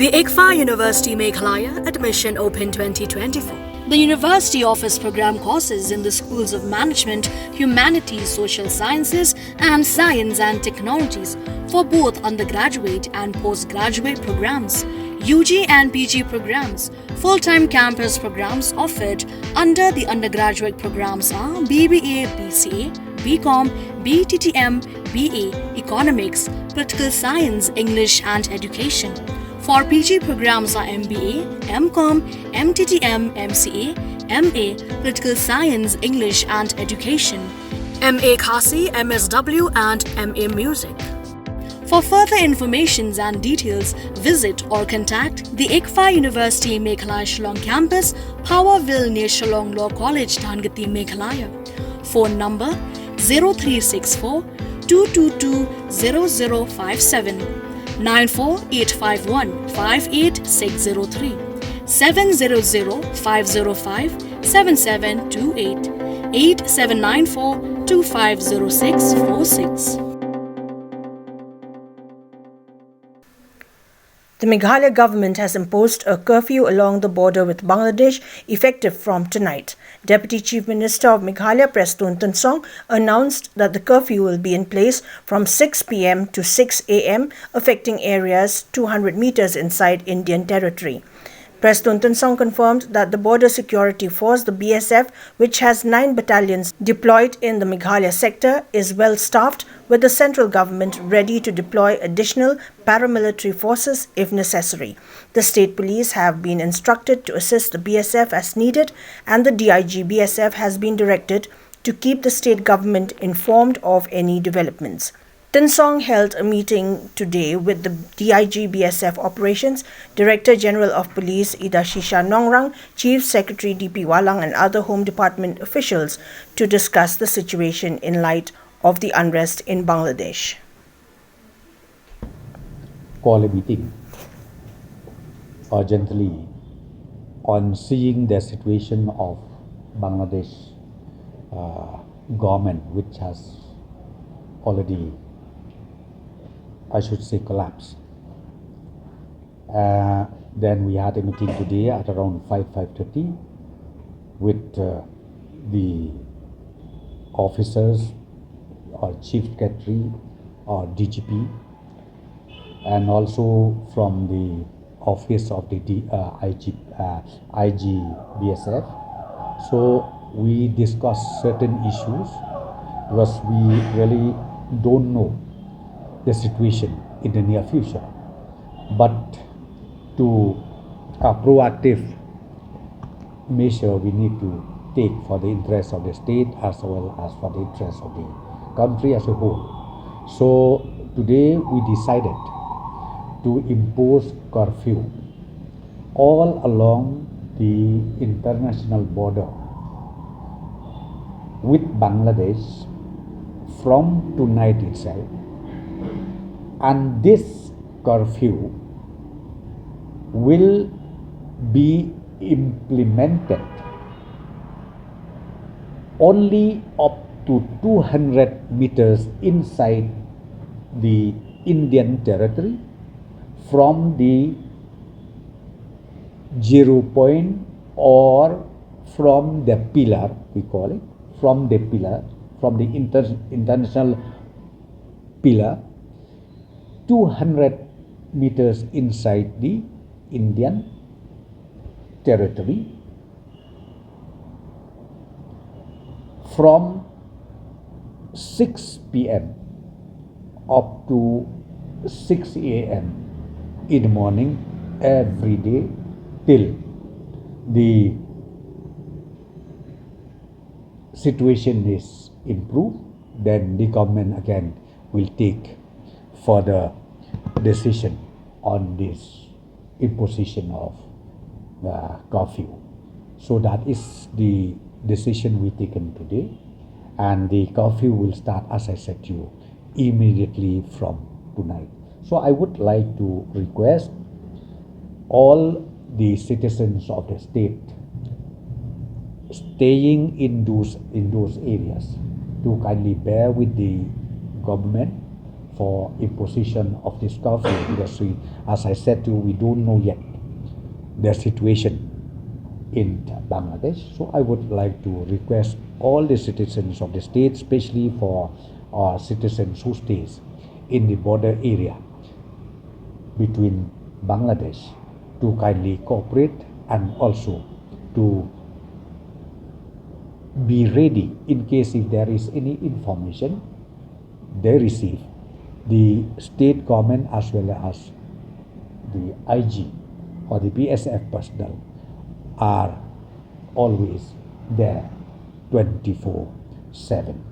The ICFA University Meghalaya Admission Open 2024. The university offers program courses in the schools of management, humanities, social sciences, and science and technologies for both undergraduate and postgraduate programs, UG and PG programs. Full-time campus programs offered under the undergraduate programs are BBA, BCA, BCom, BTTM, BA, Economics, Political Science, English and Education. For PG programs are MBA, MCom, MTTM, MCA, MA, Political Science, English and Education, MA Khasi, MSW and MA Music. For further information and details, visit or contact the ICFA University Meghalaya Shillong Campus, Powerville near Shillong Law College, Dhangati, Meghalaya. Phone number 0364 222 0057 94851 58603 700 505 7728 8794 250646. The Meghalaya government has imposed a curfew along the border with Bangladesh effective from tonight. Deputy Chief Minister of Meghalaya Prestone Tynsong announced that the curfew will be in place from 6 p.m. to 6 a.m. affecting areas 200 meters inside Indian territory. Prestone Tynsong confirmed that the Border Security Force, the BSF, which has 9 battalions deployed in the Meghalaya sector, is well staffed, with the central government ready to deploy additional paramilitary forces if necessary. The state police have been instructed to assist the BSF as needed, and the DIG BSF has been directed to keep the state government informed of any developments. Tynsong held a meeting today with the DIG BSF Operations, Director General of Police Ida Shisha Nongrang, Chief Secretary DP Walang and other Home Department officials to discuss the situation in light of the unrest in Bangladesh. Call a meeting urgently on seeing the situation of Bangladesh government, which has already, I should say, collapsed. Then we had a meeting today at around 5:30 with the officers or Chief Secretary or DGP, and also from the office of the IG BSF. So we discussed certain issues because we really don't know the situation in the near future, but to a proactive measure we need to take for the interest of the state as well as for the interest of the country as a whole. So today we decided to impose curfew all along the international border with Bangladesh from tonight itself. And this curfew will be implemented only up to 200 meters inside the Indian territory from the 0 point or from the pillar, we call it, from the pillar, from the international pillar, 200 meters inside the Indian territory from 6 p.m. up to 6 a.m. in the morning every day till the situation is improved. Then the government again will take further decision on this imposition of the curfew. So that is the decision we taken today, and the curfew will start, as I said to you, immediately from tonight. So I would like to request all the citizens of the state staying in those areas to kindly bear with the government for imposition of this curfew because as I said to you, we don't know yet the situation in Bangladesh. So I would like to request all the citizens of the state, especially for our citizens who stays in the border area between Bangladesh, to kindly cooperate and also to be ready in case if there is any information they receive. The state government as well as the IG or the BSF personnel are always there 24/7.